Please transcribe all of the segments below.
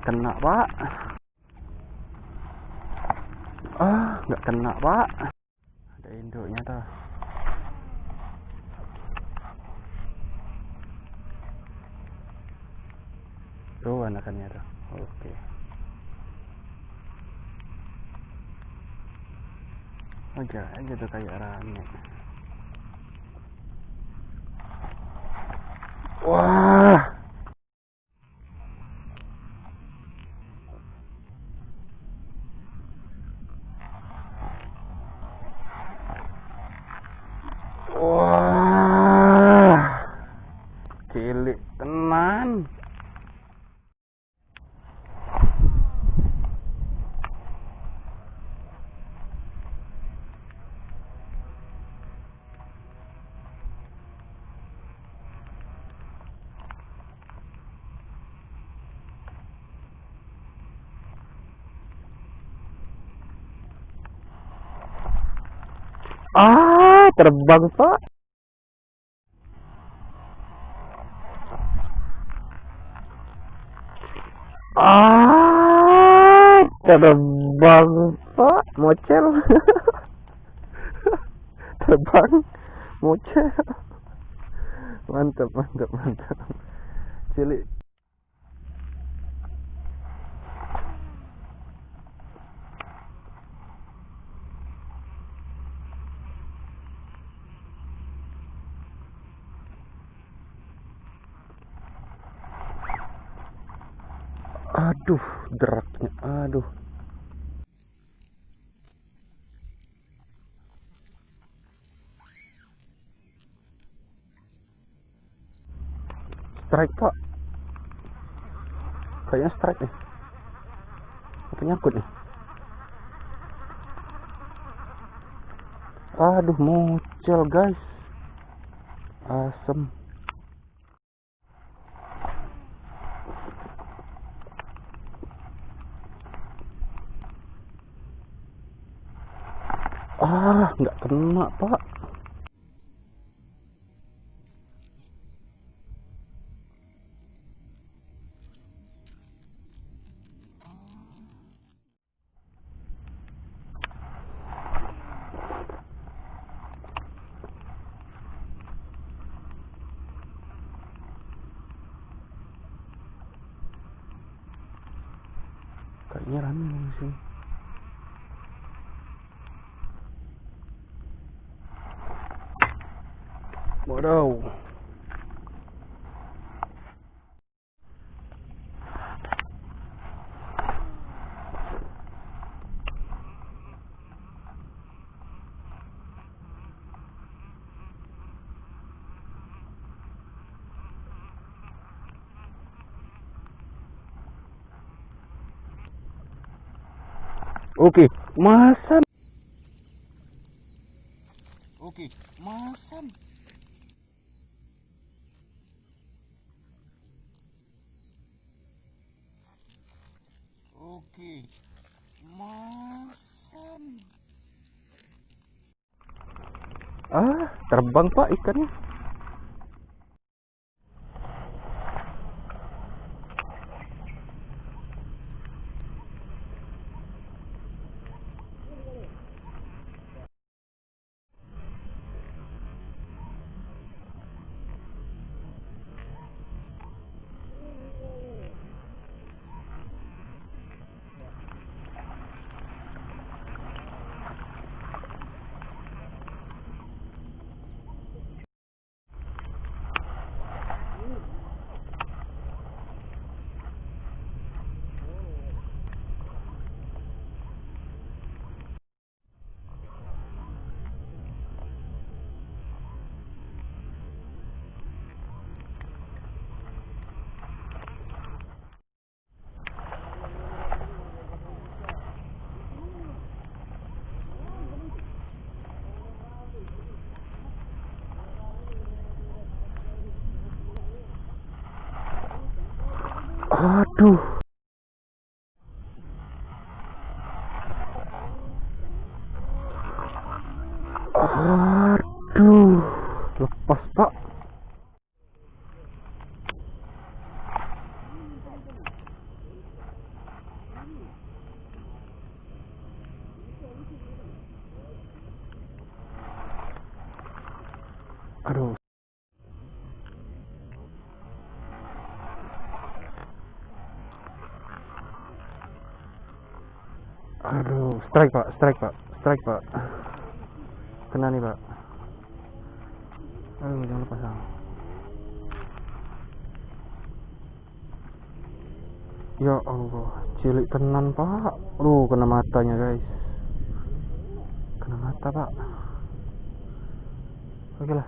nggak kena pak. Nggak kena pak. Ada induknya tuh. Tuh anakannya tuh. Oke. Oh jalan aja tuh kayak rame. Wah. Wah. Cilik tenan. Terbang pak. Terbang pak, mocel. Terbang, mocel. Mantap, mantap, mantap. Cilik. Aduh, deraknya, aduh. Strike pak. Kayaknya strike nih. Apa nyangkut nih? Aduh, mocel guys. Asem. Nggak kena pak. Kayaknya rame sih. Waduh. Oke, masam. Oke, masam. Oke, masam. Terbang pak ikannya. Aduh. Aduh. Lepas pak. Aduh. Aduh, strike pak, strike pak. Kena nih pak. Aduh, jangan lupa sang. Ya Allah, cilik tenan pak. Aduh, kena matanya guys. Kena mata pak. Oke lah,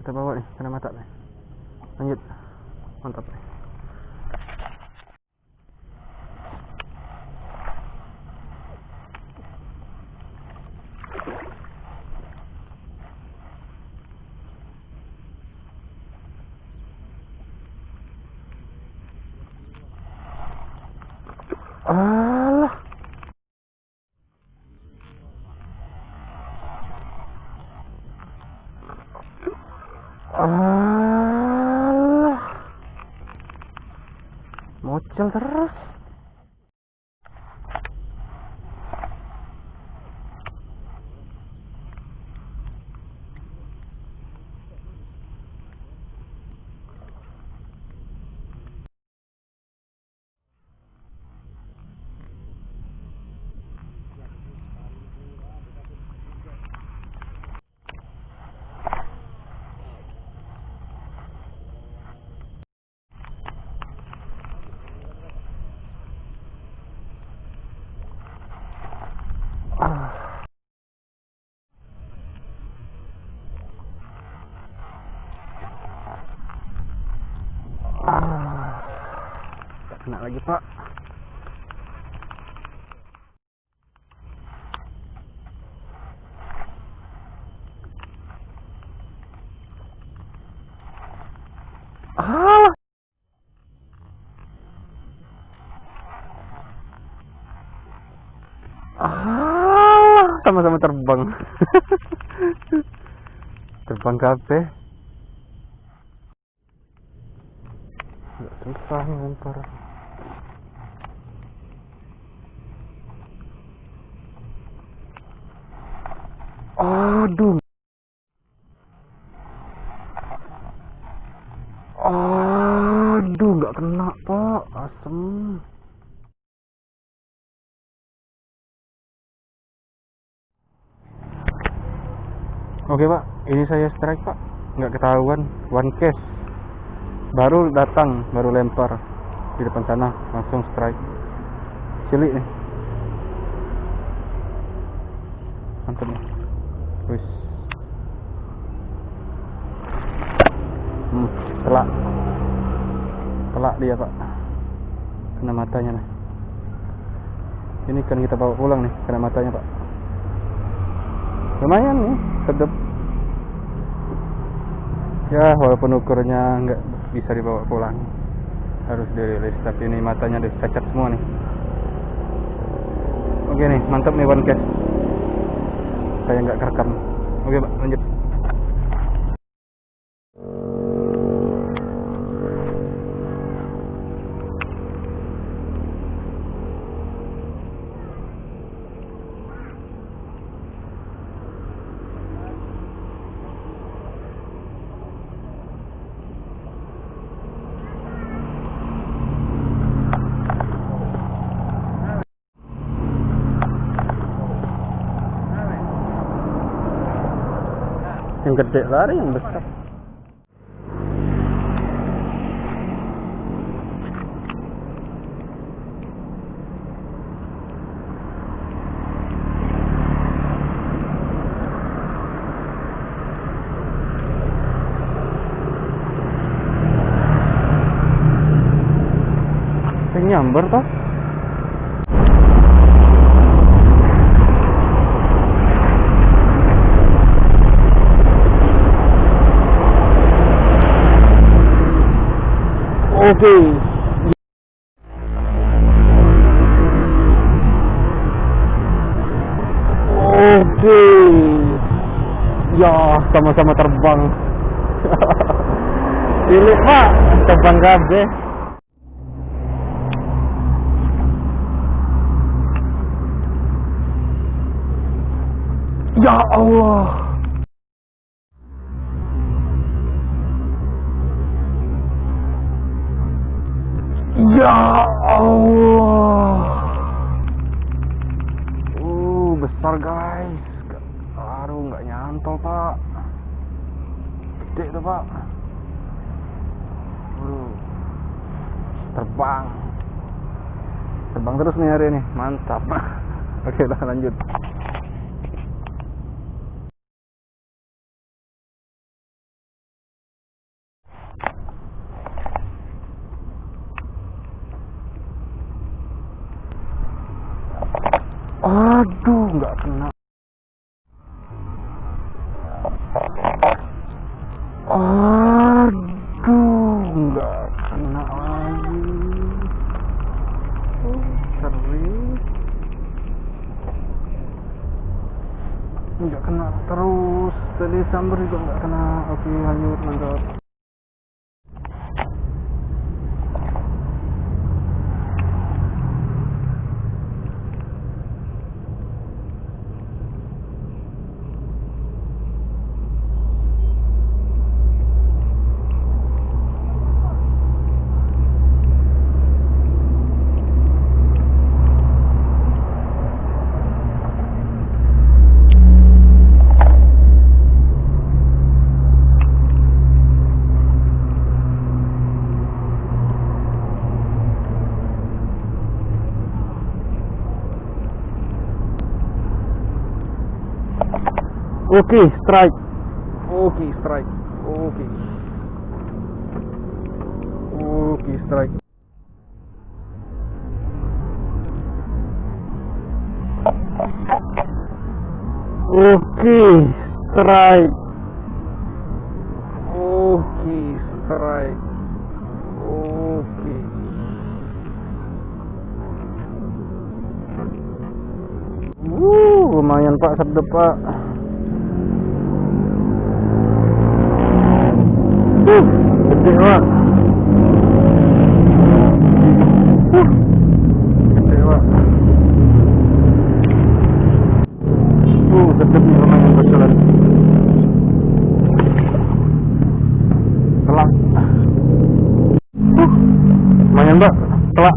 kita bawa nih, kena mata nih. Lanjut, mantap nih. Alah. Alah. Mocel terus. Kena lagi pak. Alah. Alah, sama-sama terbang. Terbang kabeh. Nggak susah ngelempar. Aduh. Aduh, nggak kena pak, asem. Oke pak, ini saya strike pak, nggak ketahuan, one case. Baru datang, baru lempar di depan sana, langsung strike. Cilik nih. Mantap nih. Wis. Telak. Telak dia pak. Kena matanya nih. Ini kan kita bawa pulang nih, kena matanya pak. Lumayan nih, sedap. Ya walaupun ukurnya nggak bisa dibawa pulang, harus dirilis, tapi ini matanya udah cacat semua nih. Oke nih, mantap nih one case. Saya nggak kerekam. Oke pak, lanjut. Yang gede lari, yang besar. Yang nyamber toh. Oke. Oke. Ya, sama-sama terbang. Pilih pak, terbang kabeh. Ya Allah. besar guys. Aduh, nggak nyantol pak, gede tuh pak. Terbang terus nih hari ini, mantap. Oke lah, lanjut. Aduh, nggak kena. Aduh, nggak kena lagi. Serius, nggak kena terus. Tadi sambar juga nggak kena. Oke, lanjut, mantap. Oke, strike. Oke, strike. Oke. Oke, strike. Oke, strike. Oke, strike. Oke. Lumayan pak, sedep pak. Gede pak. Gede pak. Sedep nih, lumayan berjalan. Telak. Lumayan pak, telak.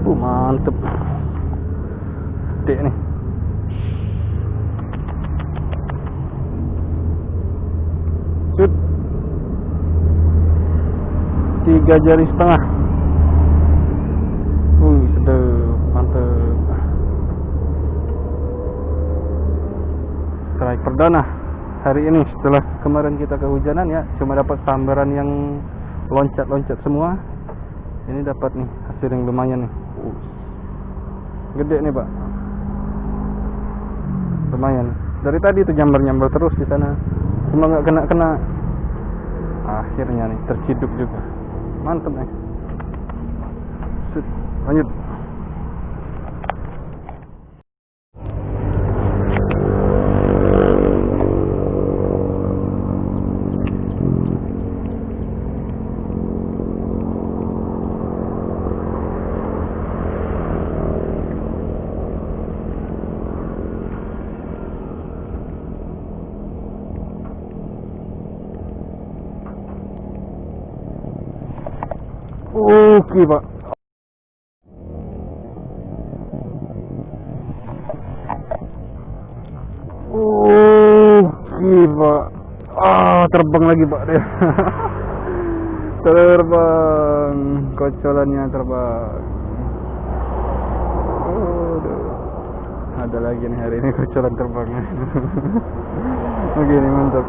Mantep. Gede nih. Shoot. 3 jari setengah. Sedep, mantep. Strike perdana hari ini setelah kemarin kita kehujanan ya, cuma dapat sambaran yang loncat-loncat semua. Ini dapat nih hasil yang lumayan nih. Gede nih pak, lumayan. Dari tadi tuh nyambar-nyambar terus di sana, cuma nggak kena. Akhirnya nih terciduk juga, mantep nih. Lanjut. Oke pak. Oke pak. Terbang lagi pak dia. Terbang, kocolannya terbang. Ada lagi nih hari ini kocolan terbangnya. Oke, ini mantap.